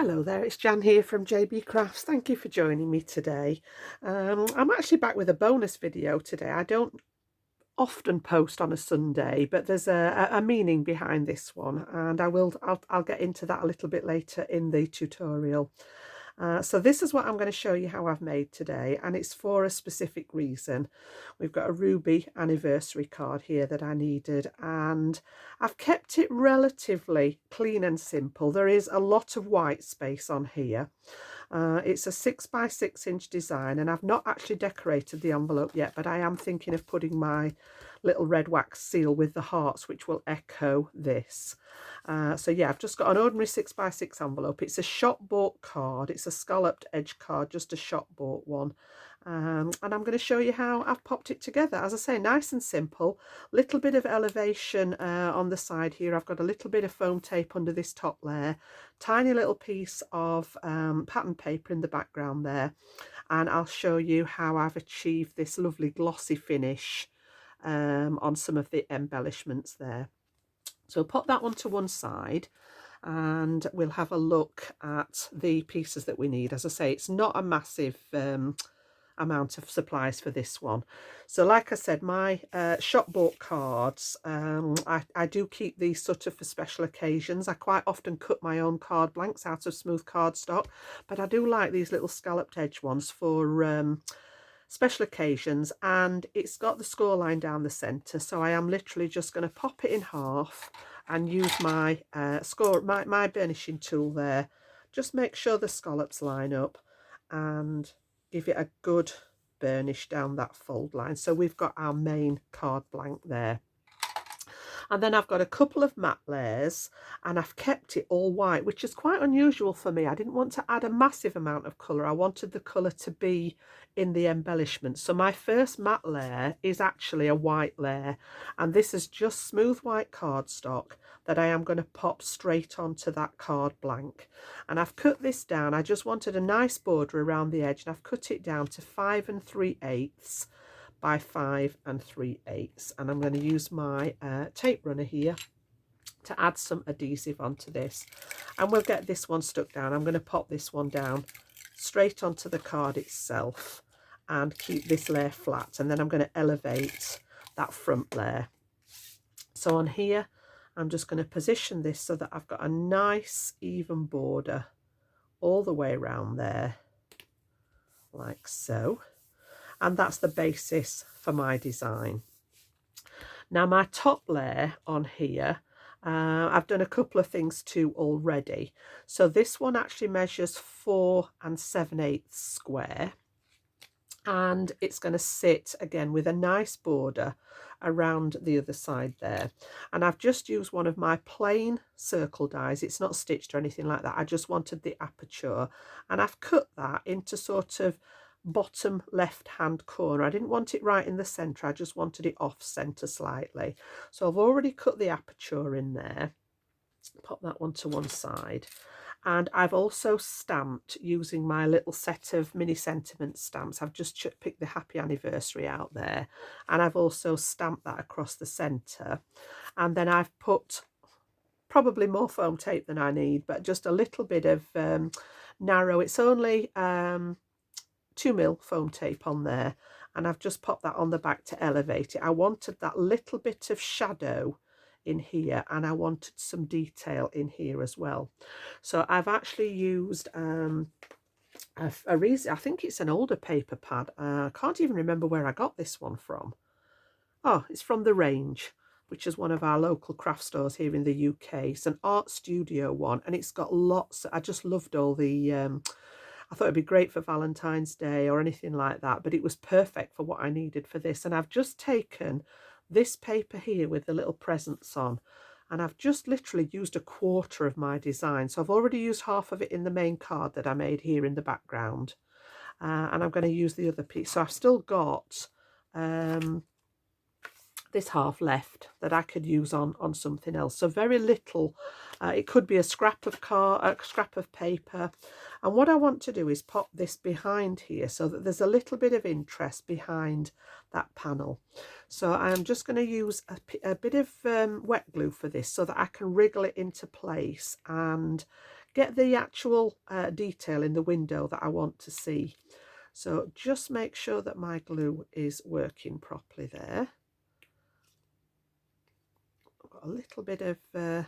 Hello there, it's Jan here from JB Crafts. Thank you for joining me today. I'm actually back with a bonus video today. I don't often post on a Sunday, but there's a meaning behind this one, and I'll get into that a little bit later in the tutorial. So this is what I'm going to show you how I've made today, and it's for a specific reason. We've got a Ruby anniversary card here that I needed, and I've kept it relatively clean and simple. There is a lot of white space on here. It's a 6 by 6 inch design, and I've not actually decorated the envelope yet, but I am thinking of putting my little red wax seal with the hearts, which will echo this. So yeah, I've just got an ordinary 6 by 6 envelope. It's a shop bought card. It's a scalloped edge card, just a shop bought one. And I'm going to show you how I've popped it together. As I say, nice and simple. Little bit of elevation on the side here. I've got a little bit of foam tape under this top layer. Tiny little piece of pattern paper in the background there. And I'll show you how I've achieved this lovely glossy finish on some of the embellishments there. So pop that one to one side, and we'll have a look at the pieces that we need. As I say, it's not a massive amount of supplies for this one. So like I said, my shop bought cards, I do keep these sort of for special occasions. I quite often cut my own card blanks out of smooth cardstock, but I do like these little scalloped edge ones for special occasions. And it's got the score line down the center, so I am literally just going to pop it in half and use my my burnishing tool there. Just make sure the scallops line up and give it a good burnish down that fold line. So we've got our main card blank there. And then I've got a couple of matte layers, and I've kept it all white, which is quite unusual for me. I didn't want to add a massive amount of colour. I wanted the colour to be in the embellishment. So my first matte layer is actually a white layer, and this is just smooth white cardstock that I am going to pop straight onto that card blank. And I've cut this down. I just wanted a nice border around the edge, and I've cut it down to 5 3/8 by 5 3/8, and I'm going to use my tape runner here to add some adhesive onto this, and we'll get this one stuck down. I'm going to pop this one down straight onto the card itself and keep this layer flat, and then I'm going to elevate that front layer. So on here I'm just going to position this so that I've got a nice even border all the way around there, like so. And that's the basis for my design. Now my top layer on here, I've done a couple of things too already. So this one actually measures 4 7/8 square, and it's going to sit again with a nice border around the other side there. And I've just used one of my plain circle dies. It's not stitched or anything like that. I just wanted the aperture, and I've cut that into sort of bottom left hand corner. I didn't want it right in the center, I just wanted it off center slightly. So I've already cut the aperture in there. Pop that one to one side, and I've also stamped using my little set of mini sentiment stamps. I've just picked the happy anniversary out there, and I've also stamped that across the center. And then I've put probably more foam tape than I need, but just a little bit of narrow, it's only 2mm foam tape on there, and I've just popped that on the back to elevate it. I wanted that little bit of shadow in here, and I wanted some detail in here as well. So I've actually used a reason, I think it's an older paper pad. I can't even remember where I got this one from. Oh, it's from The Range, which is one of our local craft stores here in the UK. It's an art studio one, and it's got lots. I just loved all the I thought it'd be great for Valentine's Day or anything like that, but it was perfect for what I needed for this. And I've just taken this paper here with the little presents on, and I've just literally used a quarter of my design. So I've already used half of it in the main card that I made here in the background, and I'm going to use the other piece. So I've still got this half left that I could use on something else. So very little. It could be a scrap of paper. And what I want to do is pop this behind here so that there's a little bit of interest behind that panel. So I'm just going to use a bit of wet glue for this so that I can wriggle it into place and get the actual detail in the window that I want to see. So just make sure that my glue is working properly there. I've got a little bit of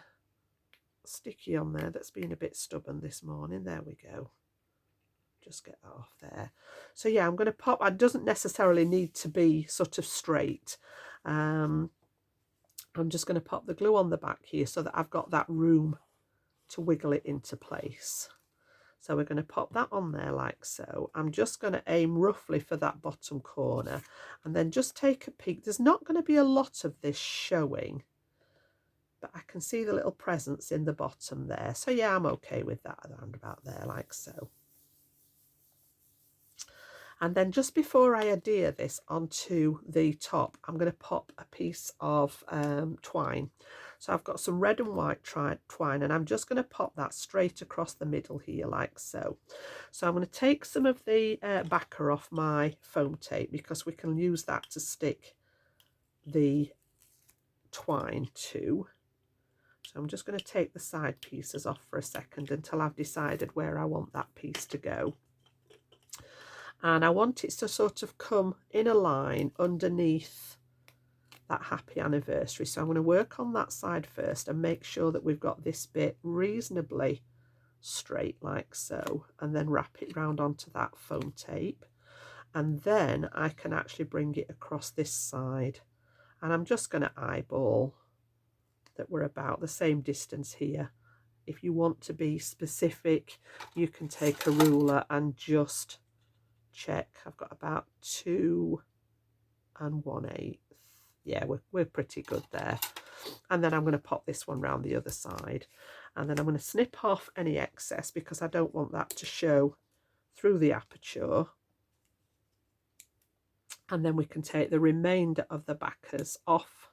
sticky on there that's been a bit stubborn this morning. There we go. Just get that off there. So yeah, I'm going to pop. It doesn't necessarily need to be sort of straight. I'm just going to pop the glue on the back here so that I've got that room to wiggle it into place. So we're going to pop that on there like so. I'm just going to aim roughly for that bottom corner and then just take a peek. There's not going to be a lot of this showing, but I can see the little presence in the bottom there. So yeah, I'm okay with that around about there like so. And then just before I adhere this onto the top, I'm going to pop a piece of twine. So I've got some red and white twine, and I'm just going to pop that straight across the middle here like so. So I'm going to take some of the backer off my foam tape because we can use that to stick the twine to. So I'm just going to take the side pieces off for a second until I've decided where I want that piece to go. And I want it to sort of come in a line underneath that happy anniversary. So I'm going to work on that side first and make sure that we've got this bit reasonably straight like so, and then wrap it round onto that foam tape. And then I can actually bring it across this side. And I'm just going to eyeball that we're about the same distance here. If you want to be specific, you can take a ruler and just check. I've got about 2 1/8. Yeah, we're pretty good there. And then I'm going to pop this one round the other side, and then I'm going to snip off any excess because I don't want that to show through the aperture. And then we can take the remainder of the backers off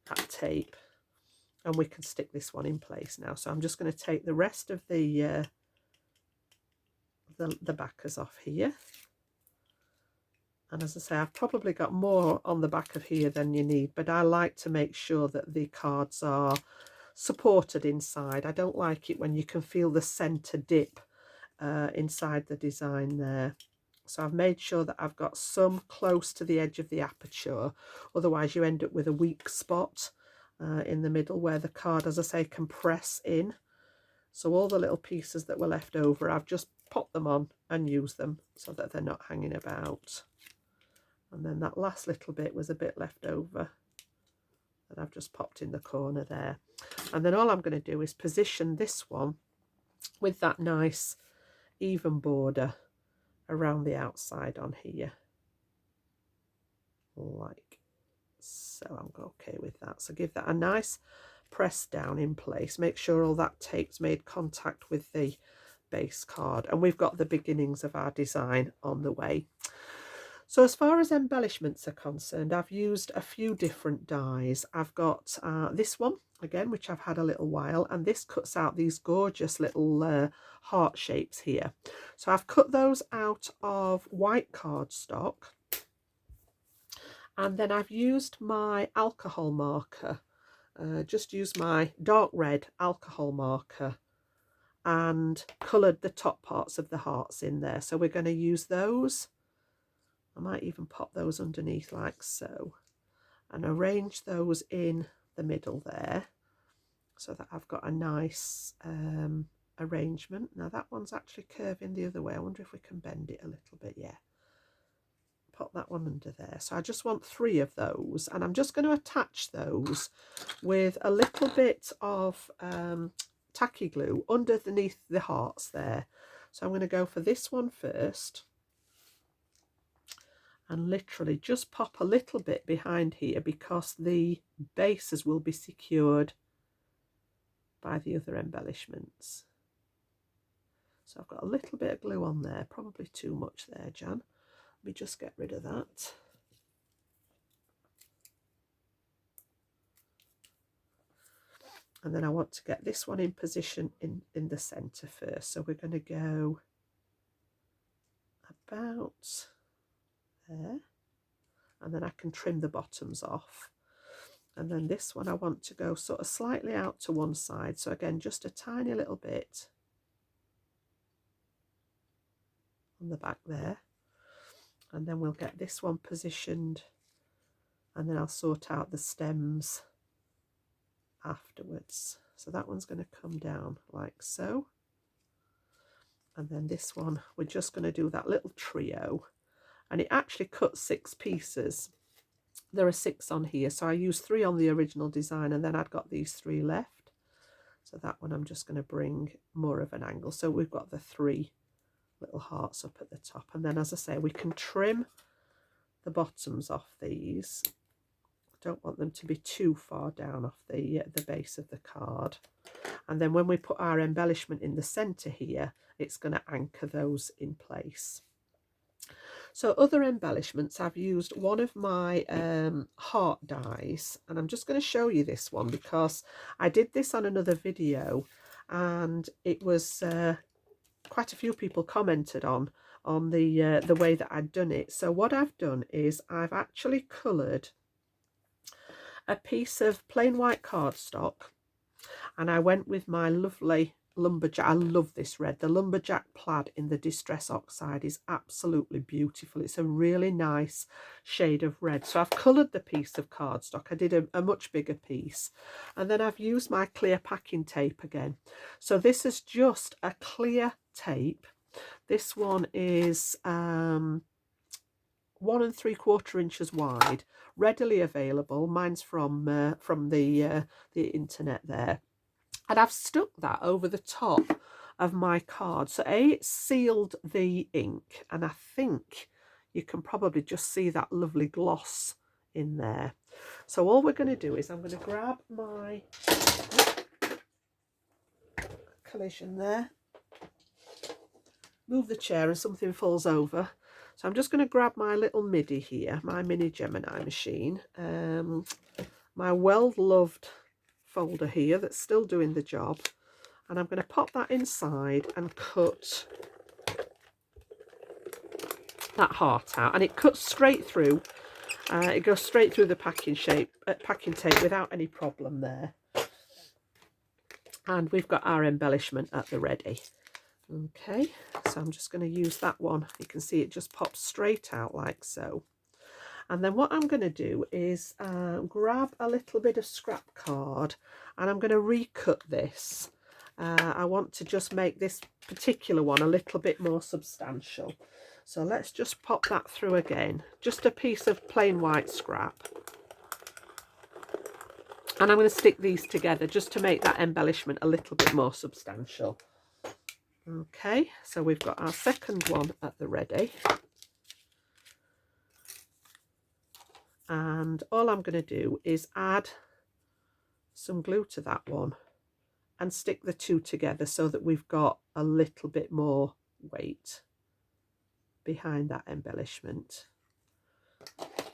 that tape and we can stick this one in place now. So I'm just going to take the rest of the backers off here. And as I say, I've probably got more on the back of here than you need, but I like to make sure that the cards are supported inside. I don't like it when you can feel the centre dip inside the design there. So I've made sure that I've got some close to the edge of the aperture, otherwise you end up with a weak spot in the middle where the card, as I say, can press in. So all the little pieces that were left over, I've just popped them on and used them so that they're not hanging about. And then that last little bit was a bit left over that I've just popped in the corner there. And then all I'm going to do is position this one with that nice even border around the outside on here. Like so. I'm okay with that. So give that a nice press down in place. Make sure all that tape's made contact with the base card. And we've got the beginnings of our design on the way. So as far as embellishments are concerned, I've used a few different dies. I've got this one, again, which I've had a little while, and this cuts out these gorgeous little heart shapes here. So I've cut those out of white cardstock, and then I've used my alcohol marker, just used my dark red alcohol marker and coloured the top parts of the hearts in there. So we're going to use those. I might even pop those underneath like so and arrange those in the middle there so that I've got a nice arrangement. Now that one's actually curving the other way. I wonder if we can bend it a little bit. Yeah, pop that one under there. So I just want 3 of those, and I'm just going to attach those with a little bit of tacky glue underneath the hearts there. So I'm going to go for this one first and literally just pop a little bit behind here because the bases will be secured by the other embellishments. So I've got a little bit of glue on there, probably too much there, Jan. Let me just get rid of that. And then I want to get this one in position in the centre first. So we're going to go about there, and then I can trim the bottoms off. And then this one I want to go sort of slightly out to one side. So again, just a tiny little bit on the back there. And then we'll get this one positioned, and then I'll sort out the stems afterwards. So that one's going to come down like so. And then this one, we're just going to do that little trio. And it actually cuts 6 pieces. There are 6 on here, so I used 3 on the original design, and then I'd got these 3 left. So that one I'm just going to bring more of an angle. So we've got the 3 little hearts up at the top, and then, as I say, we can trim the bottoms off these. I don't want them to be too far down off the base of the card. And then when we put our embellishment in the center here, it's going to anchor those in place. So other embellishments, I've used one of my heart dies, and I'm just going to show you this one because I did this on another video, and it was quite a few people commented on the way that I'd done it. So what I've done is I've actually coloured a piece of plain white cardstock, and I went with my lovely lumberjack. I love this red. The lumberjack plaid in the Distress Oxide is absolutely beautiful. It's a really nice shade of red. So I've coloured the piece of cardstock. I did a much bigger piece, and then I've used my clear packing tape again. So this is just a clear tape. This one is 1 3/4 inches wide, readily available. Mine's from the internet there. And I've stuck that over the top of my card. So it's sealed the ink, and I think you can probably just see that lovely gloss in there. So all we're going to do is I'm going to grab my collision there, move the chair and something falls over. So I'm just going to grab my little MIDI here, my mini Gemini machine, my well-loved folder here that's still doing the job, and I'm going to pop that inside and cut that heart out, and it cuts straight through. It goes straight through the packing tape without any problem there. And we've got our embellishment at the ready. Okay, so I'm just going to use that one. You can see it just pops straight out like so. And then what I'm going to do is grab a little bit of scrap card, and I'm going to recut this. I want to just make this particular one a little bit more substantial. So let's just pop that through again. Just a piece of plain white scrap. And I'm going to stick these together just to make that embellishment a little bit more substantial. Okay, so we've got our second one at the ready. And all I'm going to do is add some glue to that one and stick the 2 together so that we've got a little bit more weight behind that embellishment.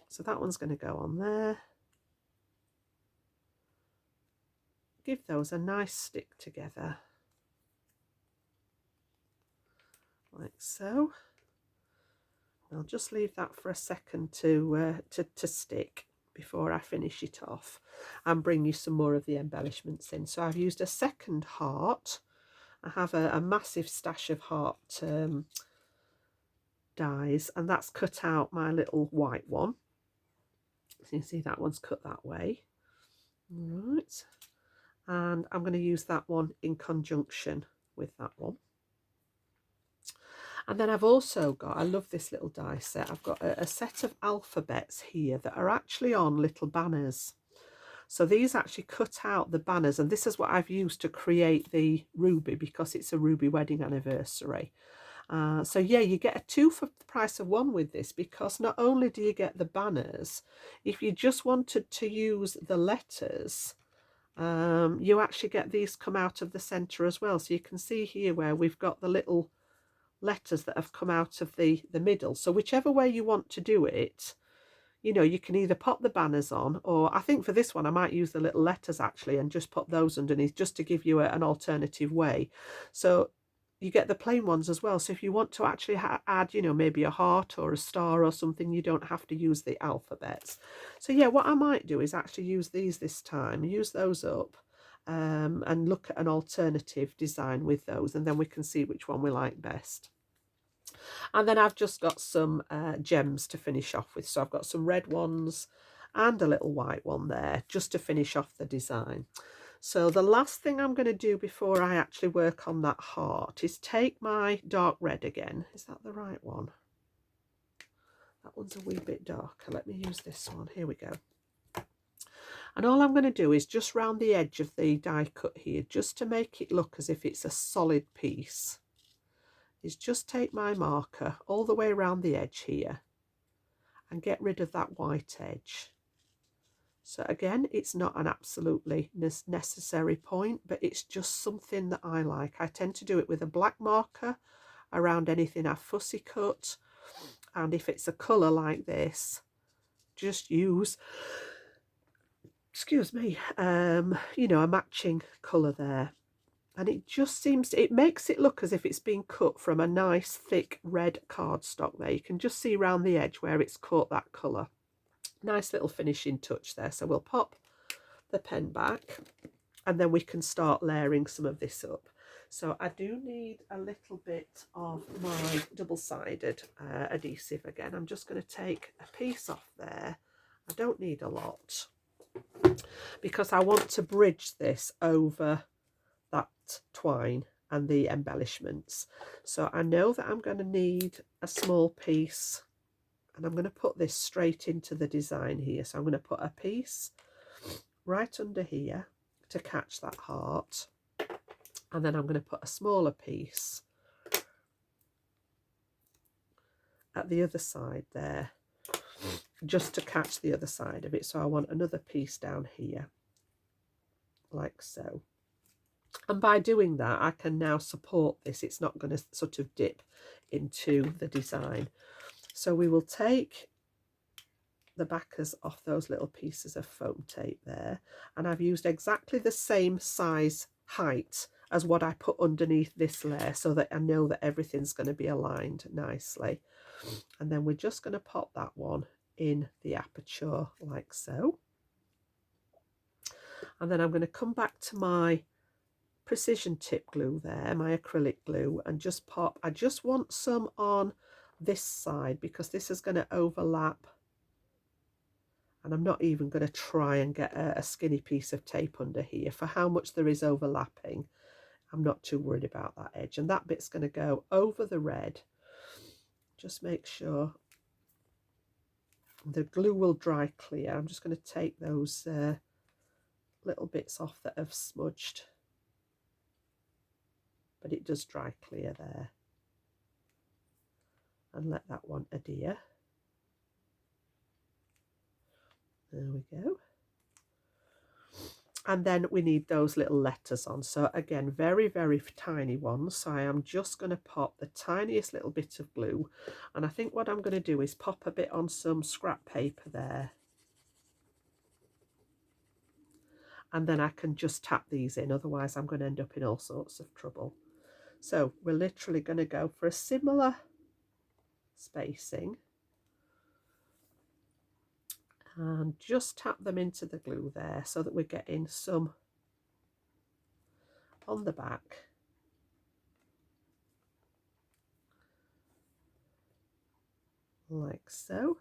So that one's going to go on there. Give those a nice stick together, like so. I'll just leave that for a second to stick before I finish it off and bring you some more of the embellishments in. So I've used a second heart. I have a massive stash of heart dies, and that's cut out my little white one. So you see that one's cut that way. All right. And I'm going to use that one in conjunction with that one. And then I've also got, I love this little die set, I've got a set of alphabets here that are actually on little banners. So these actually cut out the banners, and this is what I've used to create the ruby because it's a ruby wedding anniversary. So yeah, you get a 2 for the price of 1 with this, because not only do you get the banners, if you just wanted to use the letters, you actually get these come out of the centre as well. So you can see here where we've got the little letters that have come out of the middle. So whichever way you want to do it, you know, you can either pop the banners on, or I think for this one I might use the little letters actually and just pop those underneath just to give you an alternative way. So you get the plain ones as well. So if you want to actually add, you know, maybe a heart or a star or something, you don't have to use the alphabets. So yeah, what I might do is actually use these this time, use those up, and look at an alternative design with those, and then we can see which one we like best. And then I've just got some gems to finish off with. So I've got some red ones and a little white one there just to finish off the design. So the last thing I'm going to do before I actually work on that heart is take my dark red again. Is that the right one? That one's a wee bit darker. Let me use this one. Here we go. And all I'm going to do is just round the edge of the die cut here, just to make it look as if it's a solid piece, is just take my marker all the way around the edge here and get rid of that white edge. So again, it's not an absolutely necessary point, but it's just something that I like. I tend to do it with a black marker around anything I've fussy cut. And if it's a colour like this, just use, excuse me, you know, a matching colour there. And it just seems, it makes it look as if it's been cut from a nice thick red cardstock there. You can just see around the edge where it's caught that colour. Nice little finishing touch there. So we'll pop the pen back and then we can start layering some of this up. So I do need a little bit of my double-sided adhesive again. I'm just going to take a piece off there. I don't need a lot because I want to bridge this over that twine and the embellishments. So I know that I'm going to need a small piece, and I'm going to put this straight into the design here. So I'm going to put a piece right under here to catch that heart, and then I'm going to put a smaller piece at the other side there just to catch the other side of it. So I want another piece down here like so. And by doing that, I can now support this. It's not going to sort of dip into the design. So we will take the backers off those little pieces of foam tape there. And I've used exactly the same size height as what I put underneath this layer so that I know that everything's going to be aligned nicely. And then we're just going to pop that one in the aperture like so. And then I'm going to come back to my precision tip glue there, my acrylic glue, and just pop, I just want some on this side because this is going to overlap, and I'm not even going to try and get a skinny piece of tape under here. For how much there is overlapping, I'm not too worried about that edge, and that bit's going to go over the red. Just make sure the glue will dry clear. I'm just going to take those little bits off that have smudged, but it does dry clear there, and let that one adhere. There we go. And then we need those little letters on. So again, very, very tiny ones. So I am just going to pop the tiniest little bit of glue. And I think what I'm going to do is pop a bit on some scrap paper there. And then I can just tap these in. Otherwise, I'm going to end up in all sorts of trouble. So we're literally going to go for a similar spacing. And just tap them into the glue there so that we're getting some on the back. Like so.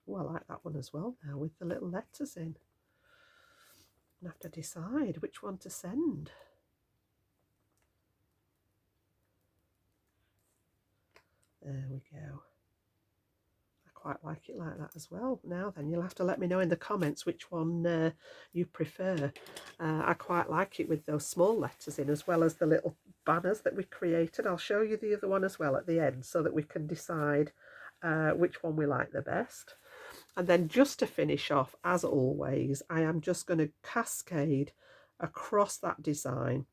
Oh, I like that one as well now with the little letters in. I have to decide which one to send. There we go. I quite like it like that as well. Now then, you'll have to let me know in the comments which one you prefer. I quite like it with those small letters in, as well as the little banners that we created. I'll show you the other one as well at the end so that we can decide which one we like the best. And then just to finish off, as always, I am just going to cascade across that design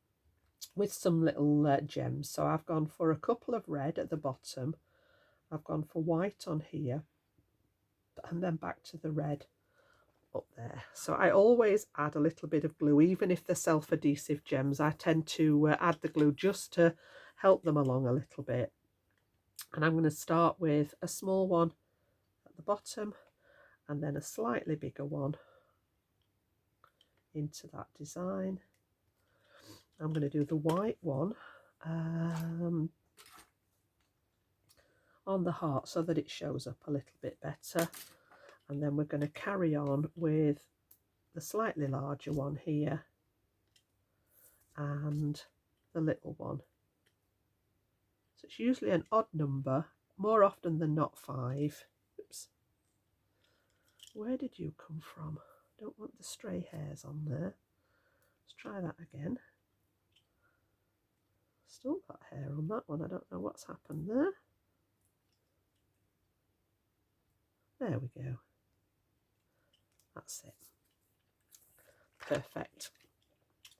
with some little gems. So I've gone for a couple of red at the bottom, I've gone for white on here, and then back to the red up there. So I always add a little bit of glue, even if they're self-adhesive gems. I tend to add the glue just to help them along a little bit. And I'm going to start with a small one at the bottom and then a slightly bigger one into that design. I'm going to do the white one on the heart so that it shows up a little bit better, and then we're going to carry on with the slightly larger one here and the little one. So it's usually an odd number, more often than not 5. Oops. Where did you come from? Don't want the stray hairs on there. Let's try that again. Still got hair on that one. I don't know what's happened there. There we go. That's it. Perfect.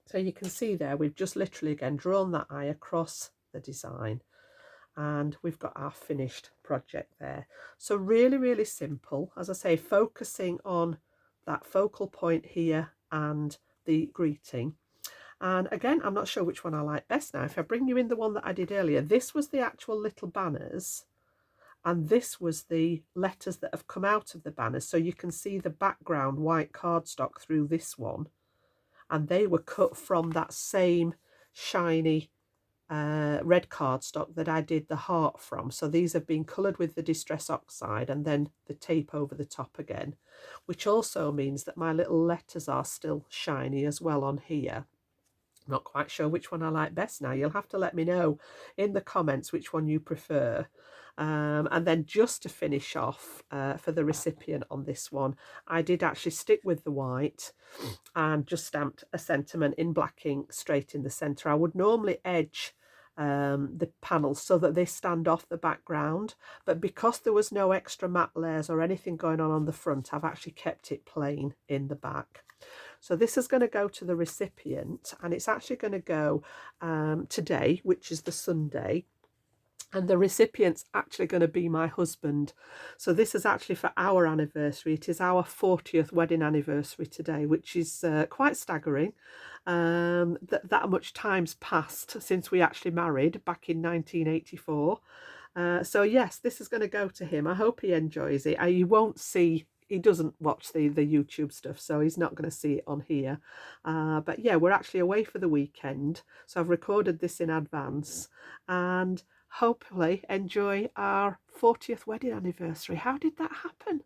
So you can see there, we've just literally again drawn that eye across the design, and we've got our finished project there. So really, really simple. As I say, focusing on that focal point here and the greeting. And again, I'm not sure which one I like best now. If I bring you in the one that I did earlier, this was the actual little banners, and this was the letters that have come out of the banners. So you can see the background white cardstock through this one, and they were cut from that same shiny red cardstock that I did the heart from. So these have been coloured with the Distress Oxide and then the tape over the top again, which also means that my little letters are still shiny as well on here. I'm not quite sure which one I like best now. You'll have to let me know in the comments which one you prefer. And then just to finish off for the recipient on this one, I did actually stick with the white and just stamped a sentiment in black ink straight in the centre. I would normally edge the panels so that they stand off the background, but because there was no extra matte layers or anything going on the front, I've actually kept it plain in the back. So this is going to go to the recipient, and it's actually going to go today, which is the Sunday. And the recipient's actually going to be my husband. So this is actually for our anniversary. It is our 40th wedding anniversary today, which is quite staggering. That much time's passed since we actually married back in 1984. So yes, this is going to go to him. I hope he enjoys it. You won't see, he doesn't watch the YouTube stuff, so he's not going to see it on here. But yeah, we're actually away for the weekend. So I've recorded this in advance and hopefully enjoy our 40th wedding anniversary. How did that happen?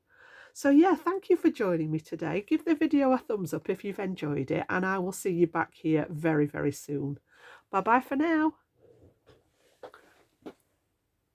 So yeah, thank you for joining me today. Give the video a thumbs up if you've enjoyed it, and I will see you back here very, very soon. Bye bye for now.